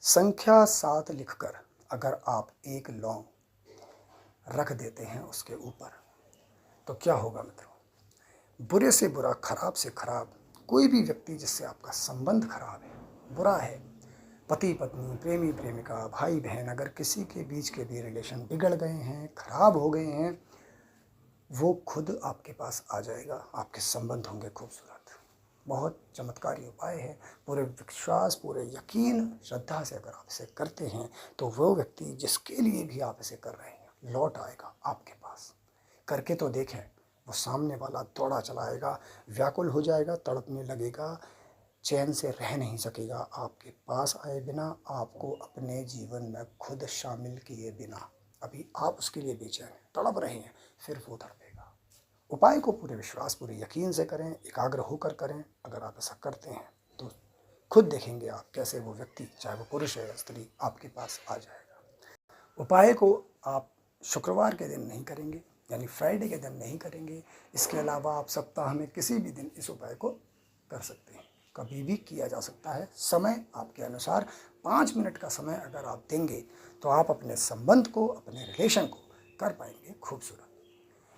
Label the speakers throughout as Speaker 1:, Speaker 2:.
Speaker 1: संख्या 7 लिखकर अगर आप एक लौंग रख देते हैं उसके ऊपर, तो क्या होगा मित्रों? बुरे से बुरा, खराब से खराब कोई भी व्यक्ति जिससे आपका संबंध खराब है, बुरा है, पति पत्नी, प्रेमी प्रेमिका, भाई बहन, अगर किसी के बीच के भी रिलेशन बिगड़ गए हैं, खराब हो गए हैं, वो खुद आपके पास आ जाएगा। आपके संबंध होंगे खूबसूरत। बहुत चमत्कारी उपाय है। पूरे विश्वास, पूरे यकीन, श्रद्धा से अगर आप इसे करते हैं तो वो व्यक्ति जिसके लिए भी आप इसे कर रहे हैं लौट आएगा आपके पास। करके तो देखें, वो सामने वाला दौड़ा चलाएगा, व्याकुल हो जाएगा, तड़पने लगेगा, चैन से रह नहीं सकेगा आपके पास आए बिना, आपको अपने जीवन में खुद शामिल किए बिना। अभी आप उसके लिए बेचैन हैं, तड़प रहे हैं, फिर वो तड़पेगा। उपाय को पूरे विश्वास, पूरे यकीन से करें, एकाग्र होकर करें। अगर आप ऐसा करते हैं तो खुद देखेंगे आप कैसे वो व्यक्ति, चाहे वो पुरुष है या स्त्री, आपके पास आ जाएगा। उपाय को आप शुक्रवार के दिन नहीं करेंगे, यानी फ्राइडे के दिन नहीं करेंगे। इसके अलावा आप सप्ताह में किसी भी दिन इस उपाय को कर सकते हैं, कभी भी किया जा सकता है। समय आपके अनुसार 5 मिनट का समय अगर आप देंगे तो आप अपने संबंध को, अपने रिलेशन को कर पाएंगे खूबसूरत।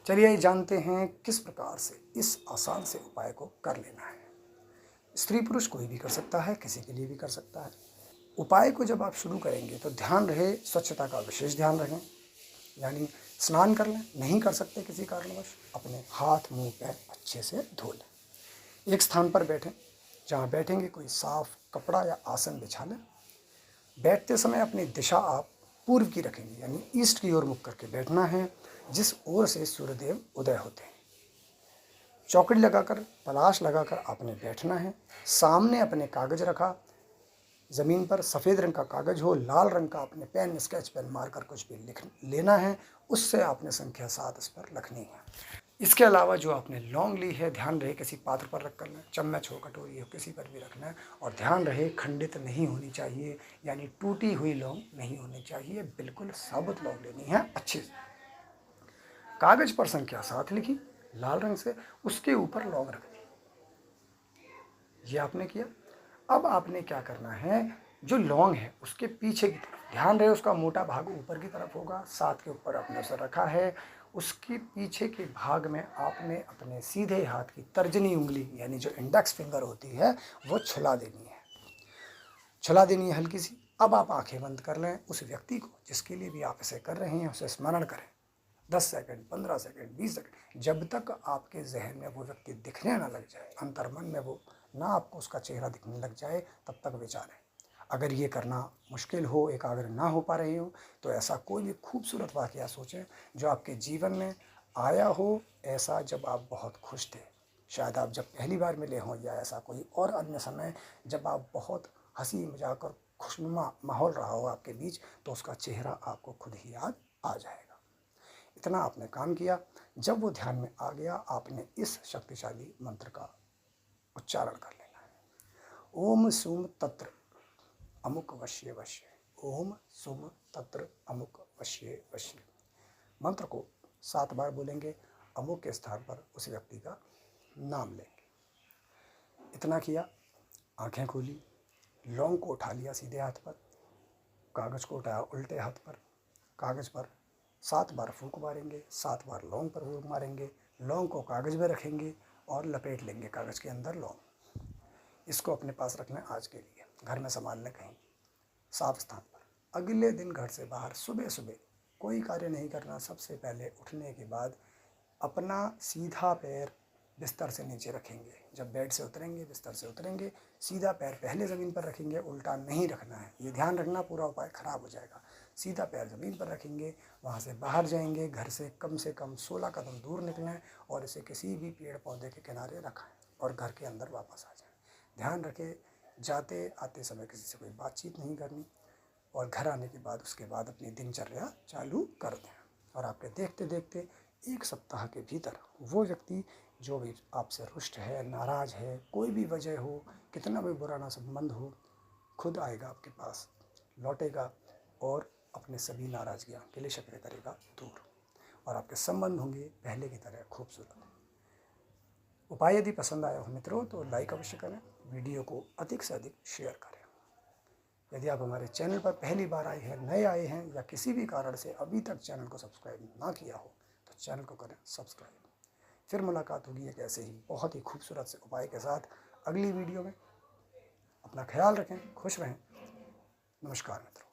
Speaker 1: चलिए जानते हैं किस प्रकार से इस आसान से उपाय को कर लेना है। स्त्री पुरुष कोई भी कर सकता है, किसी के लिए भी कर सकता है। उपाय को जब आप शुरू करेंगे तो ध्यान रहे, स्वच्छता का विशेष ध्यान रखें, यानी स्नान कर लें। नहीं कर सकते किसी कारणवश, अपने हाथ मुंह पैर अच्छे से धो लें। एक स्थान पर बैठें, जहाँ बैठेंगे कोई साफ कपड़ा या आसन बिछा लें। बैठते समय अपनी दिशा आप पूर्व की रखेंगे, यानी ईस्ट की ओर मुख करके बैठना है, जिस ओर से सूर्यदेव उदय होते हैं। चौकड़ी लगाकर, पलाश लगाकर आपने बैठना है। सामने अपने कागज रखा, ज़मीन पर सफ़ेद रंग का कागज हो, लाल रंग का अपने पेन, स्केच पेन मारकर कुछ भी लिख लेना है। उससे आपने संख्या 7 इस पर लिखनी है। इसके अलावा जो आपने लौंग ली है, ध्यान रहे किसी पात्र पर रख कर लें, चम्मच हो, कटोरी हो, किसी पर भी रखना है। और ध्यान रहे खंडित नहीं होनी चाहिए, यानी टूटी हुई लौंग नहीं होनी चाहिए, बिल्कुल साबुत लौंग लेनी है अच्छे से। कागज पर संख्या 7 लिखी लाल रंग से, उसके ऊपर लौंग रख दी। ये आपने किया। अब आपने क्या करना है, जो लौंग है उसके पीछे की तरफ, ध्यान रहे उसका मोटा भाग ऊपर की तरफ होगा, 7 के ऊपर आपने उसे रखा है। उसके पीछे के भाग में आपने अपने सीधे हाथ की तर्जनी उंगली, यानी जो इंडेक्स फिंगर होती है, वो छुला देनी है। छुला देनी है हल्की सी। अब आप आंखें बंद कर लें। उस व्यक्ति को जिसके लिए भी आप इसे कर रहे हैं उसे स्मरण करें। 10 सेकंड, 15 सेकंड, 20 सेकंड, जब तक आपके जहन में वो व्यक्ति दिखने ना लग जाए, अंतर्मन में वो ना आपको उसका चेहरा दिखने लग जाए, तब तक विचारें। अगर ये करना मुश्किल हो, एकाग्र ना हो पा रहे हो, तो ऐसा कोई भी खूबसूरत वाकया सोचें जो आपके जीवन में आया हो, ऐसा जब आप बहुत खुश थे, शायद आप जब पहली बार मिले हों, या ऐसा कोई और अन्य समय जब आप बहुत हंसी मजाक और खुशनुमा माहौल रहा हो आपके बीच, तो उसका चेहरा आपको खुद ही याद आ जाएगा। इतना आपने काम किया। जब वो ध्यान में आ गया, आपने इस शक्तिशाली मंत्र का उच्चारण कर लेना है। ओम सुम तत्र अमुक वश्य वश्य, ओम सुम तत्र अमुक वश्य वश्य। मंत्र को 7 बार बोलेंगे। अमुक के स्थान पर उस व्यक्ति का नाम लेंगे। इतना किया, आंखें खोली, लौंग को उठा लिया सीधे हाथ पर, कागज को उठाया उल्टे हाथ पर, कागज पर 7 बार फूंक मारेंगे, 7 बार लौंग पर फूंक मारेंगे। लौंग को कागज में रखेंगे और लपेट लेंगे कागज के अंदर लौंग। इसको अपने पास रखना आज के लिए, घर में संभाल लें कहीं साफ स्थान पर। अगले दिन घर से बाहर सुबह सुबह कोई कार्य नहीं करना। सबसे पहले उठने के बाद अपना सीधा पैर बिस्तर से नीचे रखेंगे। जब बेड से उतरेंगे, बिस्तर से उतरेंगे, सीधा पैर पहले ज़मीन पर रखेंगे, उल्टा नहीं रखना है। ये ध्यान रखना, पूरा उपाय खराब हो जाएगा। सीधा पैर ज़मीन पर रखेंगे, वहाँ से बाहर जाएंगे, घर से कम 16 कदम दूर निकलें और इसे किसी भी पेड़ पौधे के किनारे रखाएं और घर के अंदर वापस आ जाएं। ध्यान रखें, जाते आते समय किसी से कोई बातचीत नहीं करनी, और घर आने के बाद उसके बाद अपनी दिनचर्या चालू कर दें। और आपके देखते देखते 1 सप्ताह के भीतर वो व्यक्ति जो भी आपसे रुष्ट है, नाराज़ है, कोई भी वजह हो, कितना भी पुराना संबंध हो, खुद आएगा आपके पास, लौटेगा और अपने सभी नाराज़गियाँ, गिले शिकवे करेगा दूर, और आपके संबंध होंगे पहले की तरह खूबसूरत। उपाय यदि पसंद आया हो मित्रों तो लाइक अवश्य करें, वीडियो को अधिक से अधिक शेयर करें। यदि आप हमारे चैनल पर पहली बार आए हैं, नए आए हैं या किसी भी कारण से अभी तक चैनल को सब्सक्राइब ना किया हो तो चैनल को करें सब्सक्राइब। फिर मुलाकात होगी एक ऐसे ही बहुत ही खूबसूरत से उपाय के साथ अगली वीडियो में। अपना ख्याल रखें, खुश रहें। नमस्कार मित्रों।